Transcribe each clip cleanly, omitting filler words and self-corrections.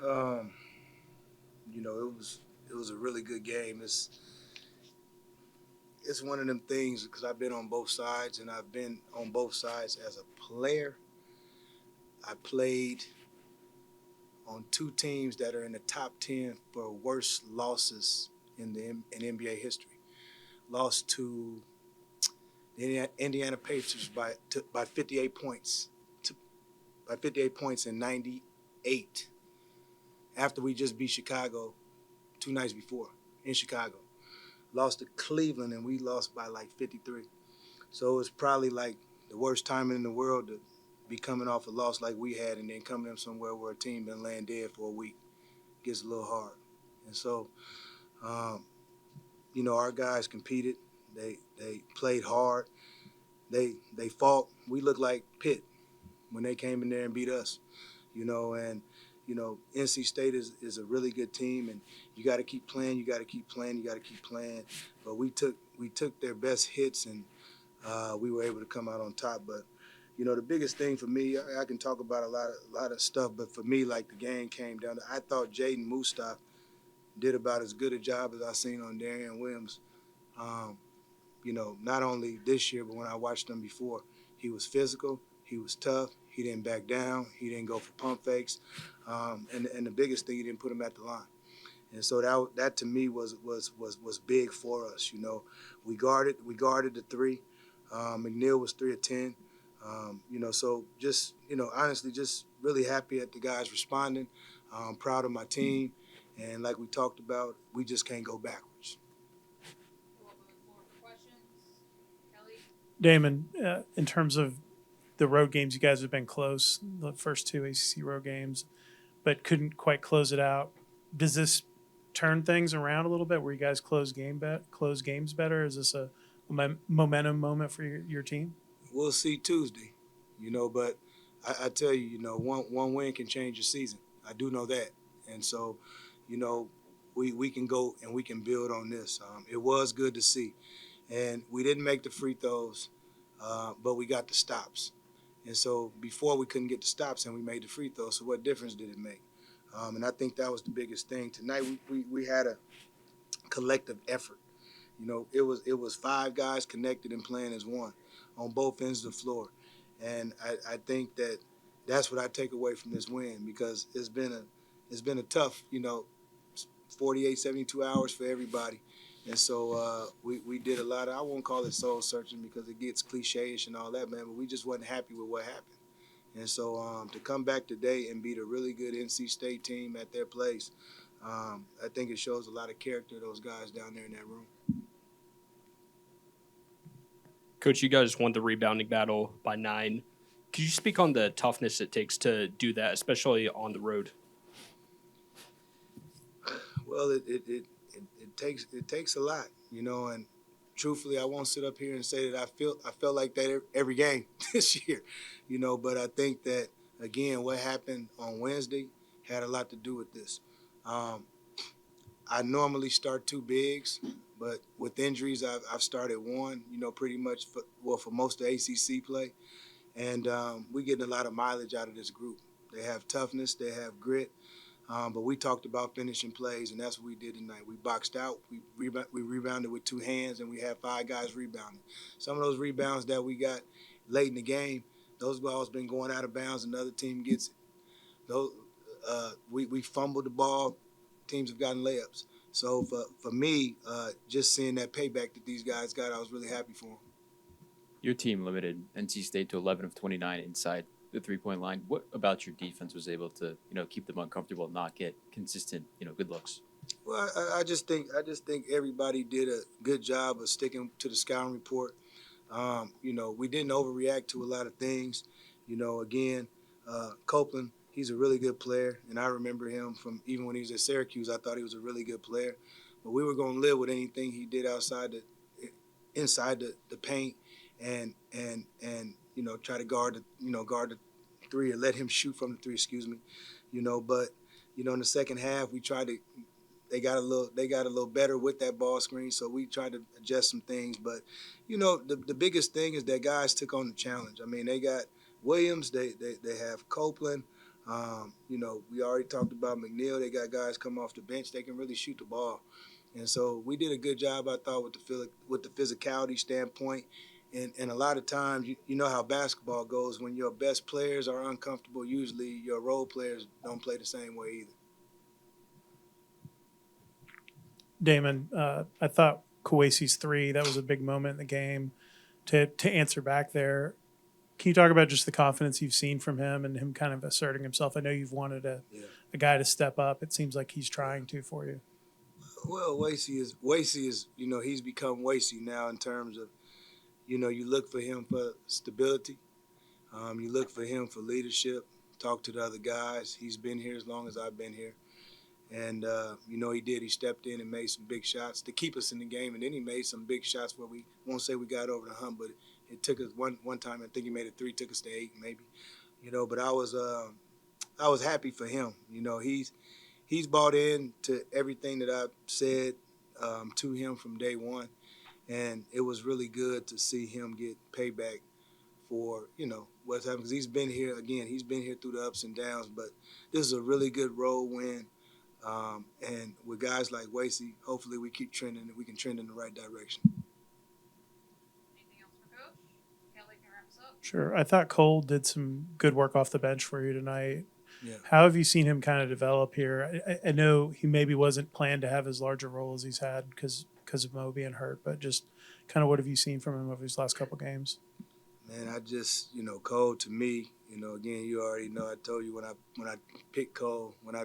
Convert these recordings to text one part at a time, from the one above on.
Um, it was a really good game. It's one of them things because I've been on both sides and I've been on both sides as a player. I played on two teams that are in the top 10 for worst losses in NBA history. Lost to the Indiana Pacers by 58 points, by 58 points in '98. After we just beat Chicago 2 nights before in Chicago, lost to Cleveland and we lost by like 53. So it's probably like the worst time in the world to be coming off a loss like we had and then coming in somewhere where a team been laying dead for a week. Gets a little hard. And so, um, our guys competed. They played hard. They fought. We looked like Pitt when they came in there and beat us. And NC State is a really good team, and you got to keep playing. You got to keep playing. You got to keep playing. But we took their best hits, and we were able to come out on top. But the biggest thing for me, I can talk about a lot of stuff, but for me, like the game came down to, I thought Jaden Mustaf did about as good a job as I seen on Darian Williams. Um, not only this year, but when I watched him before, he was physical, he was tough, he didn't back down, he didn't go for pump fakes, and the biggest thing, he didn't put him at the line. And so that to me was big for us. We guarded the three. McNeil was 3 of 10. So just honestly, just really happy at the guys responding. Proud of my team, and like we talked about, we just can't go backwards. Damon, in terms of the road games, you guys have been close, the first two ACC road games, but couldn't quite close it out. Does this turn things around a little bit where you guys close games better? Is this a momentum moment for your team? We'll see Tuesday, but I tell you, one win can change your season. I do know that, and so, you know, we can go and we can build on this. It was good to see, and we didn't make the free throws, but we got the stops. And so before we couldn't get the stops and we made the free throws. So what difference did it make? And I think that was the biggest thing tonight. We had a collective effort. It was five guys connected and playing as one on both ends of the floor, and I think that's what I take away from this win because it's been a tough 48, 72 hours for everybody. And so we did a lot of, I won't call it soul searching because it gets cliche-ish and all that, man, but we just wasn't happy with what happened. And so to come back today and beat a really good NC State team at their place, I think it shows a lot of character of those guys down there in that room. Coach, you guys won the rebounding battle by 9. Could you speak on the toughness it takes to do that, especially on the road? Well, it takes a lot, and truthfully, I won't sit up here and say that I felt like that every game this year, but I think that again, what happened on Wednesday had a lot to do with this. Um, I normally start two bigs, but with injuries, I've started one, pretty much for most of ACC play, and we getting a lot of mileage out of this group. They have toughness, they have grit. But we talked about finishing plays, and that's what we did tonight. We boxed out, we rebounded with two hands, and we had five guys rebounding. Some of those rebounds that we got late in the game, those balls been going out of bounds, and the other team gets it. Those, we fumbled the ball, teams have gotten layups. So for me, just seeing that payback that these guys got, I was really happy for them. Your team limited NC State to 11 of 29 inside the three-point line. What about your defense was able to, keep them uncomfortable and not get consistent, good looks? Well, I just think everybody did a good job of sticking to the scouting report. We didn't overreact to a lot of things. Again, Copeland, he's a really good player, and I remember him from even when he was at Syracuse. I thought he was a really good player, but we were going to live with anything he did inside the paint, and try to guard the three and let him shoot from the three. Excuse me, But in the second half, we tried to. They got a little better with that ball screen, so we tried to adjust some things. But the biggest thing is that guys took on the challenge. I mean, they got Williams, they have Copeland, We already talked about McNeil. They got guys come off the bench. They can really shoot the ball. And so we did a good job, I thought, with the physicality standpoint. And a lot of times, you know how basketball goes. When your best players are uncomfortable, usually your role players don't play the same way either. Damon, I thought Kawasi's three, that was a big moment in the game to answer back there. Can you talk about just the confidence you've seen from him and him kind of asserting himself? I know you've wanted Yeah. a guy to step up. It seems like he's trying to for you. Well, Wasey is he's become Wasey now in terms of you look for him for stability, you look for him for leadership. Talk to the other guys. He's been here as long as I've been here, and he did. He stepped in and made some big shots to keep us in the game, and then he made some big shots where we won't say we got over the hump, but it took us one time. I think he made it 3, took us to 8 maybe. But I was happy for him. He's bought in to everything that I've said to him from day one, and it was really good to see him get payback for what's happened, because he's been here again. He's been here through the ups and downs, but this is a really good road win, and with guys like Wasey, hopefully we keep trending. We can trend in the right direction. Anything else for Coach? Kelly can wrap us up. Sure. I thought Cole did some good work off the bench for you tonight. Yeah. How have you seen him kind of develop here? I know he maybe wasn't planned to have as large a role as he's had because of Mo being hurt, but just kind of what have you seen from him over these last couple games? Man, I just Cole, to me, again, you already know. I told you when I picked Cole, when I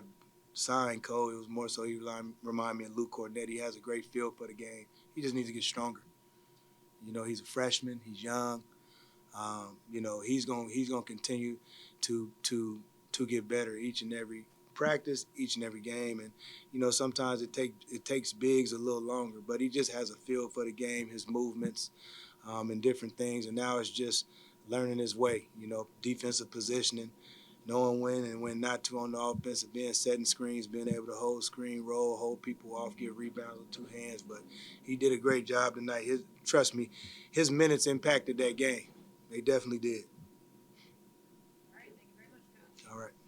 signed Cole, it was more so he remind me of Luke Cornett. He has a great feel for the game. He just needs to get stronger. He's a freshman. He's young. He's gonna continue to get better each and every practice, each and every game. And sometimes it takes bigs a little longer, but he just has a feel for the game, his movements, and different things. And now it's just learning his way. Defensive positioning, knowing when and when not to on the offensive end, setting screens, being able to hold screen, roll, hold people off, get rebounds with 2 hands. But he did a great job tonight. Trust me, his minutes impacted that game. They definitely did.